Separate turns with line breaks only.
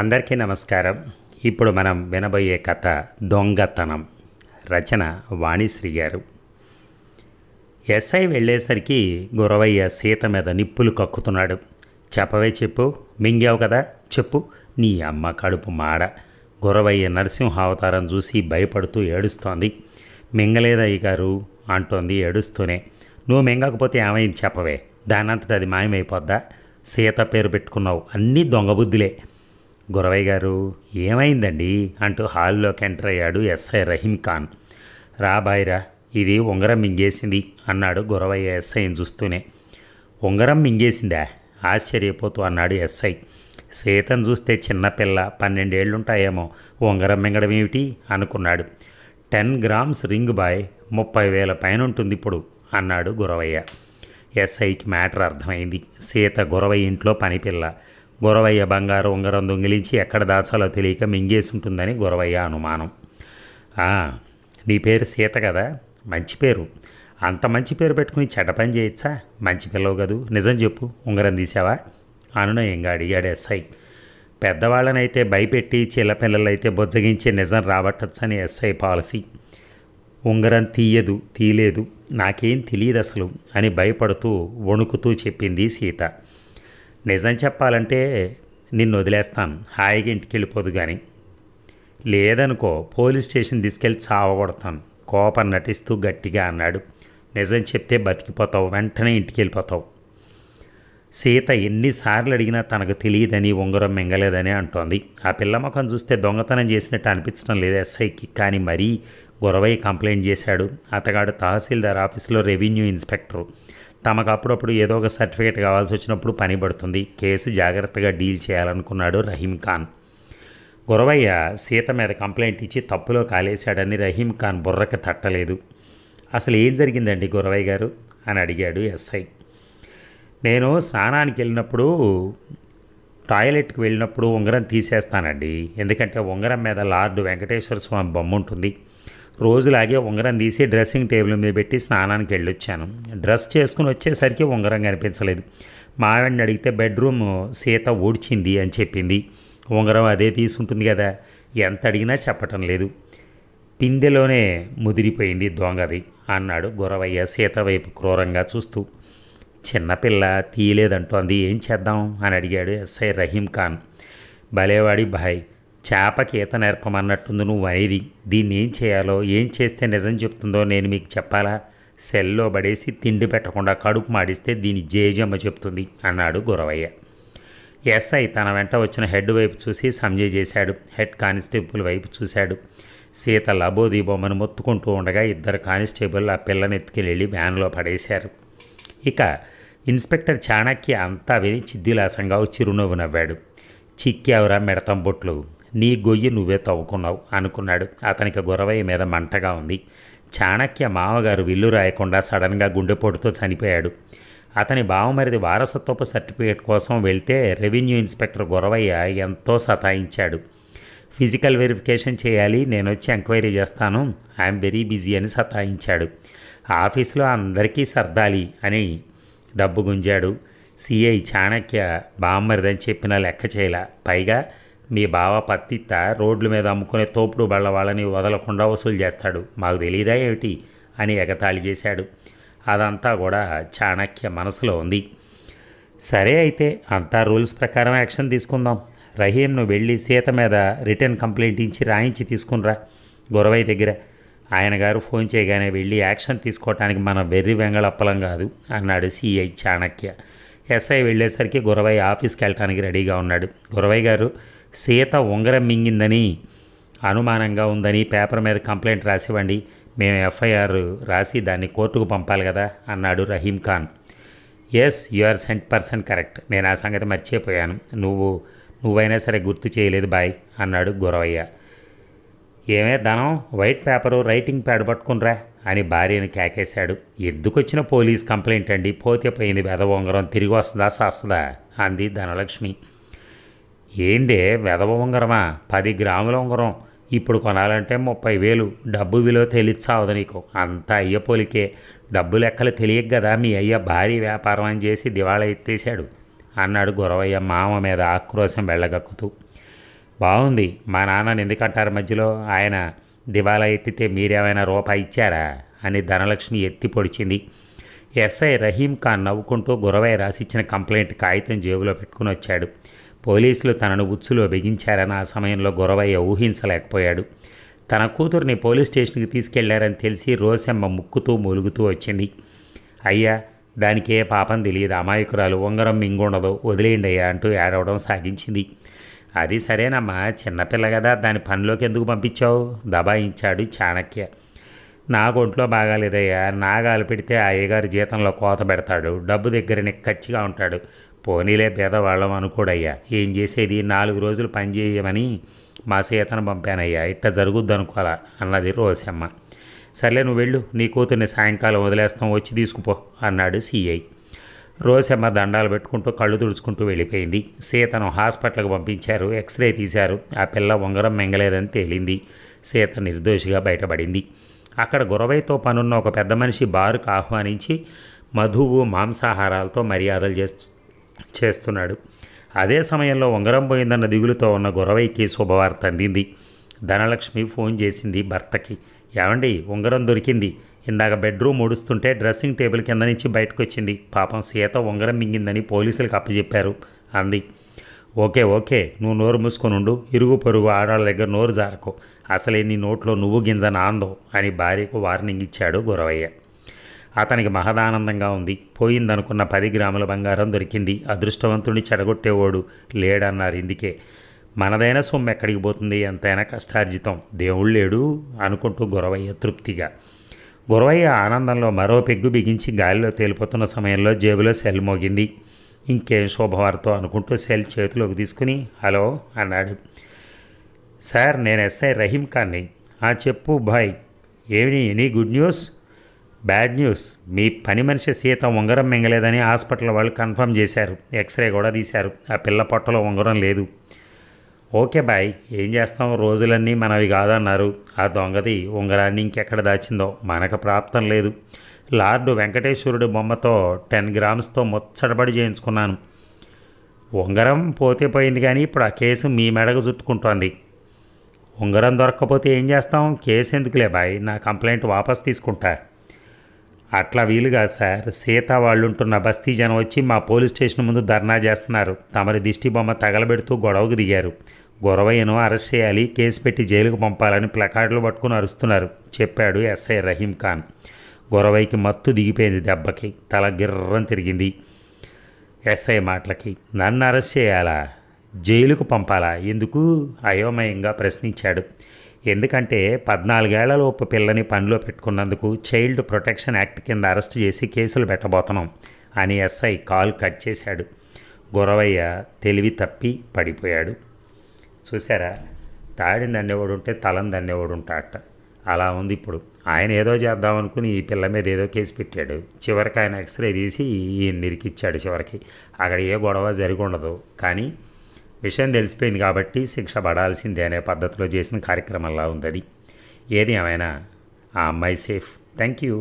అందరికీ నమస్కారం. ఇప్పుడు మనం వినబోయే కథ దొంగతనం. రచన వాణిశ్రీ గారు. ఎస్ఐ వెళ్ళేసరికి గురవయ్య సీత మీద నిప్పులు కక్కుతున్నాడు. చెప్పవే చెప్పు, మింగావు కదా చెప్పు, నీ అమ్మ కడుపు మాడ. గురవయ్య నరసింహావతారం చూసి భయపడుతూ ఏడుస్తోంది. మింగలేదయ్య గారు అంటోంది ఏడుస్తూనే. నువ్వు మింగకపోతే ఏమైంది చెప్పవే, దానంతట అది మాయమైపోద్దా? సీత పేరు పెట్టుకున్నావు, అన్నీ దొంగబుద్ధులే. గురవయ్య గారు ఏమైందండి అంటూ హాల్లోకి ఎంటర్ అయ్యాడు ఎస్ఐ రహీం ఖాన్. రాబాయిరా, ఇది ఉంగరం మింగేసింది అన్నాడు గురవయ్య ఎస్ఐని చూస్తూనే. ఉంగరం మింగేసిందా? ఆశ్చర్యపోతూ అన్నాడు ఎస్ఐ. సీతను చూస్తే చిన్నపిల్ల, 12 ఏళ్ళుంటాయేమో, ఉంగరం మింగడం ఏమిటి అనుకున్నాడు. 10 గ్రామ్స్ రింగ్ బాయ్, 30,000 పైన ఉంటుంది ఇప్పుడు అన్నాడు గురవయ్య. ఎస్ఐకి మ్యాటర్ అర్థమైంది. సీత గురవయ్య ఇంట్లో పనిపిల్ల. గురవయ్య బంగారు ఉంగరం దొంగిలించి ఎక్కడ దాచాలో తెలియక మింగేసి ఉంటుందని గురవయ్య అనుమానం. నీ పేరు సీత కదా, మంచి పేరు. అంత మంచి పేరు పెట్టుకుని చెడ్డ పని చేయొచ్చా? మంచి పిల్లవు కదూ, నిజం చెప్పు, ఉంగరం తీసావా అనునయంగా అడిగాడు ఎస్ఐ. పెద్దవాళ్ళనైతే భయపెట్టి చిల్లపిల్లలైతే బొజ్జగించి నిజం రాబట్టచ్చని ఎస్ఐ పాలసీ. ఉంగరం తీయలేదు, నాకేం తెలియదు అసలు అని భయపడుతూ వణుకుతూ చెప్పింది సీత. నిజం చెప్పాలంటే నిన్ను వదిలేస్తాను, హాయిగా ఇంటికి వెళ్ళిపోదు. కానీ లేదనుకో పోలీస్ స్టేషన్ తీసుకెళ్ళి చావగొడతాను, కోపం నటిస్తూ గట్టిగా అన్నాడు. నిజం చెప్తే బతికిపోతావు, వెంటనే ఇంటికి వెళ్ళిపోతావు. సీత ఎన్నిసార్లు అడిగినా తనకు తెలియదని, ఉంగరం మింగలేదని అంటోంది. ఆ పిల్ల ముఖం చూస్తే దొంగతనం చేసినట్టు అనిపించడం లేదు ఎస్ఐకి. కానీ మరీ గురవయ్య కంప్లైంట్ చేశాడు. అతగాడు తహసీల్దార్ ఆఫీసులో రెవెన్యూ ఇన్స్పెక్టరు. తమకు అప్పుడప్పుడు ఏదో ఒక సర్టిఫికేట్ కావాల్సి వచ్చినప్పుడు పని పడుతుంది. కేసు జాగ్రత్తగా డీల్ చేయాలనుకున్నాడు రహీం ఖాన్. గురవయ్య సీత మీద కంప్లైంట్ ఇచ్చి తప్పులో కాలేశాడని రహీం ఖాన్ బుర్రకు తట్టలేదు. అసలు ఏం జరిగిందండి గురవయ్య గారు అని అడిగాడు ఎస్ఐ. నేను స్నానానికి వెళ్ళినప్పుడు, టాయిలెట్కి వెళ్ళినప్పుడు ఉంగరం తీసేస్తానండి. ఎందుకంటే ఉంగరం మీద లార్డ్ వెంకటేశ్వర స్వామి బొమ్మ ఉంటుంది. రోజులాగే ఉంగరం తీసి డ్రెస్సింగ్ టేబుల్ మీద పెట్టి స్నానానికి వెళ్ళొచ్చాను. డ్రెస్ చేసుకుని వచ్చేసరికి ఉంగరం కనిపించలేదు. మావిడిని అడిగితే బెడ్రూమ్ సీత ఊడ్చింది అని చెప్పింది. ఉంగరం అదే తీసుంటుంది కదా, ఎంత అడిగినా చెప్పటం లేదు. పిందెలోనే ముదిరిపోయింది దొంగది అన్నాడు గురవయ్య సీత వైపు క్రూరంగా చూస్తూ. చిన్నపిల్ల తీయలేదంటోంది, ఏం చేద్దాం అని అడిగాడు ఎస్ఐ రహీం ఖాన్. భలేవాడి భాయ్, చేపకి ఈత నేర్పమన్నట్టుంది నువ్వు అనేది. దీన్ని ఏం చేయాలో, ఏం చేస్తే నిజం చెప్తుందో నేను మీకు చెప్పాలా? సెల్లో పడేసి తిండి పెట్టకుండా కడుపు మాడిస్తే దీని జేజమ్మ చెప్తుంది అన్నాడు గురవయ్య. ఎస్ఐ తన వెంట వచ్చిన హెడ్ వైపు చూసి సంజయ్ చేశాడు. హెడ్ కానిస్టేబుల్ వైపు చూశాడు. సీత లబోదీబొమ్మను మొత్తుకుంటూ ఉండగా ఇద్దరు కానిస్టేబుల్ ఆ పిల్లని ఎత్తుకెళ్ళి వ్యాన్లో పడేశారు. ఇక ఇన్స్పెక్టర్ చాణక్య అంతా విని చిద్దిలాసంగా చిరునవ్వు నవ్వాడు. చిక్కావురా మెడతం బొట్లు, నీ గొయ్యి నువ్వే తవ్వుకున్నావు అనుకున్నాడు. అతనికి గురవయ్య మీద మంటగా ఉంది. చాణక్య మామగారు విల్లు రాయకుండా సడన్గా గుండెపోటుతో చనిపోయాడు. అతని బావమరిది వారసత్వపు సర్టిఫికేట్ కోసం వెళ్తే రెవెన్యూ ఇన్స్పెక్టర్ గురవయ్య ఎంతో సతాయించాడు. ఫిజికల్ వెరిఫికేషన్ చేయాలి, నేను వచ్చి ఎంక్వైరీ చేస్తాను, ఐఎమ్ వెరీ బిజీ అని సతాయించాడు. ఆఫీసులో అందరికీ సర్దాలి అని డబ్బు గుంజాడు. సిఐ చాణక్య బామ్మరిదని చెప్పినా లెక్క చేయలా. పైగా మీ బావ పత్తిత్త రోడ్ల మీద అమ్ముకునే తోపుడు బళ్ళ వాళ్ళని వదలకుండా వసూలు చేస్తాడు, మాకు తెలియదా ఏమిటి అని ఎగతాళి చేశాడు. అదంతా కూడా చాణక్య మనసులో ఉంది. సరే అయితే అంతా రూల్స్ ప్రకారం యాక్షన్ తీసుకుందాం. రహీంను వెళ్ళి సీత మీద రిటర్న్ కంప్లైంట్ ఇచ్చి రాయించి తీసుకునిరా గురవయ్య దగ్గర. ఆయన గారు ఫోన్ చేయగానే వెళ్ళి యాక్షన్ తీసుకోవటానికి మన వెర్రి వెంగళప్పలం కాదు అన్నాడు సిఐ చాణక్య. ఎస్ఐ వెళ్ళేసరికి గురవయ్య ఆఫీస్కి వెళ్ళటానికి రెడీగా ఉన్నాడు. గురవయ్య గారు, సీత ఉంగరం మింగిందని అనుమానంగా ఉందని పేపర్ మీద కంప్లైంట్ రాసివ్వండి, మేము ఎఫ్ఐఆర్ రాసి దాన్ని కోర్టుకు పంపాలి కదా అన్నాడు Rahim Khan. Yes, you are 100% correct, నేను ఆ సంగతి మర్చిపోయాను, నువ్వైనా సరే గుర్తు చేయలేదు బాయ్ అన్నాడు గురవయ్య. ఏమే ధనం, వైట్ పేపరు రైటింగ్ ప్యాడ్ పట్టుకునిరా అని భార్యను కేకేశాడు. ఎందుకొచ్చిన పోలీస్ కంప్లైంట్ అండి, పోతే పోయింది, వెధవ ఉంగరం తిరిగి వస్తుందా సస్తుందా అంది ధనలక్ష్మి. ఏందే వెధవ ఉంగరమా, 10 గ్రాముల ఉంగరం ఇప్పుడు కొనాలంటే 30,000, డబ్బు విలువ తెలియచావదు నీకు, అంతా అయ్య పోలికే, డబ్బు లెక్కలు తెలియక కదా మీ అయ్య భారీ వ్యాపారం అని చేసి దివాళా ఎత్తేశాడు అన్నాడు గురవయ్య మామ మీద ఆక్రోశం వెళ్ళగక్కుతూ. బాగుంది. మా నాన్నని ఎందుకంటారు మధ్యలో? ఆయన దివాలా ఎత్తితే మీరేమైనా రూపాయి ఇచ్చారా అని ధనలక్ష్మి ఎత్తి పొడిచింది. ఎస్ఐ రహీం ఖాన్ నవ్వుకుంటూ గురవయ్య రాసిచ్చిన కంప్లైంట్ కాగితం జేబులో పెట్టుకుని వచ్చాడు. పోలీసులు తనను ఉచ్చులో బిగించారని ఆ సమయంలో గురవయ్య ఊహించలేకపోయాడు. తన కూతుర్ని పోలీస్ స్టేషన్కి తీసుకెళ్లారని తెలిసి రోసమ్మ ముక్కుతూ మూలుగుతూ వచ్చింది. అయ్యా, దానికి ఏ పాపం తెలియదు, అమాయకురాలు, ఉంగరం మింగుండదు, వదిలేయండి అయ్యా అంటూ ఏడవడం సాగించింది. అది సరేనమ్మా, చిన్నపిల్ల కదా, దాని పనిలోకి ఎందుకు పంపించావు? దబాయించాడు చాణక్య. నాకు ఒంట్లో బాగాలేదయ్యా, నాగాలు పెడితే ఆ అయ్యగారి జీతంలో కోత పెడతాడు, డబ్బు దగ్గర నిక్కచ్చిగా ఉంటాడు. పోనీలే పేదవాళ్ళం అనుకోడయ్యా, ఏం చేసేది, 4 రోజులు పని చేయమని మా సీతను పంపానయ్యా, ఇట్ట జరుగుద్ది అనుకోవాలా అన్నది రోసమ్మ. సర్లే నువ్వు వెళ్ళు, నీ కూతుర్ని సాయంకాలం వదిలేస్తాం, వచ్చి తీసుకుపో అన్నాడు సిఐ. రోసమ్మ దండాలు పెట్టుకుంటూ కళ్ళు తుడుచుకుంటూ వెళ్ళిపోయింది. సీతను హాస్పిటల్కి పంపించారు, ఎక్స్రే తీశారు. ఆ పిల్ల ఉంగరం మెంగలేదని తేలింది. సీత నిర్దోషిగా బయటపడింది. అక్కడ గురవైతో పనున్న ఒక పెద్ద మనిషి బారుకు ఆహ్వానించి మధువు మాంసాహారాలతో మర్యాదలు చేస్తున్నాడు. అదే సమయంలో ఉంగరం పోయిందన్న దిగులుతో ఉన్న గురవైకి శుభవార్త అందింది. ధనలక్ష్మి ఫోన్ చేసింది భర్తకి. ఏమండి, ఉంగరం దొరికింది, ఇందాక బెడ్రూమ్ ఊడుస్తుంటే డ్రెస్సింగ్ టేబుల్ కింద నుంచి బయటకు వచ్చింది, పాపం సీత ఉంగరం మింగిందని పోలీసులకు అప్పచెప్పారు అంది. ఓకే ఓకే, నువ్వు నోరు మూసుకొని ఉండు, ఇరుగు పొరుగు ఆడాళ్ళ దగ్గర నోరు జారకు, అసలే నీ నోట్లో నువ్వు గింజ నాందో అని భార్యకు వార్నింగ్ ఇచ్చాడు గురవయ్య. అతనికి మహదానందంగా ఉంది. పోయిందనుకున్న 10 గ్రాముల బంగారం దొరికింది. అదృష్టవంతుడిని చెడగొట్టేవాడు లేడన్నారు. ఇందుకే మనదైన సొమ్ము ఎక్కడికి పోతుంది, ఎంతైనా కష్టార్జితం, దేవుడు లేడు అనుకుంటూ గురవయ్య తృప్తిగా. గురవయ్య ఆనందంలో మరో పెగ్గు బిగించి గాలిలో తేలిపోతున్న సమయంలో జేబులో సెల్ మోగింది. ఇంకేం శుభవార్తో అనుకుంటూ సెల్ చేతిలోకి తీసుకుని హలో అన్నాడు. సార్, నేను ఎస్ఐ రహీం ఖాన్ని. చెప్పు భాయ్, ఏమి any good news? Bad news. మీ పని మనిషి సీత ఉంగరం మింగలేదని హాస్పిటల్ వాళ్ళు కన్ఫర్మ్ చేశారు, ఎక్స్రే కూడా తీశారు, ఆ పిల్ల పొట్టలో ఉంగరం లేదు. ఓకే బాయ్, ఏం చేస్తాం, రోజులన్నీ మనవి కాదన్నారు. ఆ దొంగది ఉంగరాన్ని ఇంకెక్కడ దాచిందో మనకు ప్రాప్తం లేదు. లార్డు వెంకటేశ్వరుడు బొమ్మతో 10 గ్రామ్స్తో ముచ్చటపడి చేయించుకున్నాను. ఉంగరం పోతే పోయింది, కానీ ఇప్పుడు ఆ కేసు మీ మెడకు చుట్టుకుంటోంది. ఉంగరం దొరక్కపోతే ఏం చేస్తాం, కేసు ఎందుకులే బాయ్, నా కంప్లైంట్ వాపస్ తీసుకుంటా. అట్లా వీలుగా సార్, సీత వాళ్ళుంటున్న బస్తీ జనం వచ్చి మా పోలీస్ స్టేషన్ ముందు ధర్నా చేస్తున్నారు. తమరి దిష్టి బొమ్మ తగలబెడుతూ గొడవకు దిగారు. గురవయ్యను అరెస్ట్ చేయాలి, కేసు పెట్టి జైలుకు పంపాలని ప్లకార్డులు పట్టుకుని అరుస్తున్నారు చెప్పాడు ఎస్ఐ రహీం ఖాన్. గురవయ్యకి మత్తు దిగిపోయింది. దెబ్బకి తల గిర్రం తిరిగింది. ఎస్ఐ మాటలకి నన్ను అరెస్ట్ చేయాలా, జైలుకు పంపాలా, ఎందుకు అయోమయంగా ప్రశ్నించాడు. ఎందుకంటే 14 ఏళ్లలోపు పిల్లని పనిలో పెట్టుకున్నందుకు చైల్డ్ ప్రొటెక్షన్ యాక్ట్ కింద అరెస్ట్ చేసి కేసులు పెట్టబోతున్నాం అని ఎస్ఐ కాల్ కట్ చేశాడు. గురవయ్య తెలివి తప్పి పడిపోయాడు. చూసారా, తాడిని దన్నేవాడు ఉంటే తలని దన్నేవాడు ఉంటాడట. అలా ఉంది ఇప్పుడు. ఆయన ఏదో చేద్దామనుకుని ఈ పిల్ల మీద ఏదో కేసు పెట్టాడు. చివరికి ఆయన ఎక్స్రే తీసి ఈయన నిరికిచ్చాడు. చివరికి అక్కడ ఏ గొడవ జరిగి ఉండదు, కానీ విషయం తెలిసిపోయింది కాబట్టి శిక్ష పడాల్సిందే అనే పద్ధతిలో చేసిన కార్యక్రమంలా ఉంది అది. ఏది ఏమైనా ఆ అమ్మాయి సేఫ్. Thank you.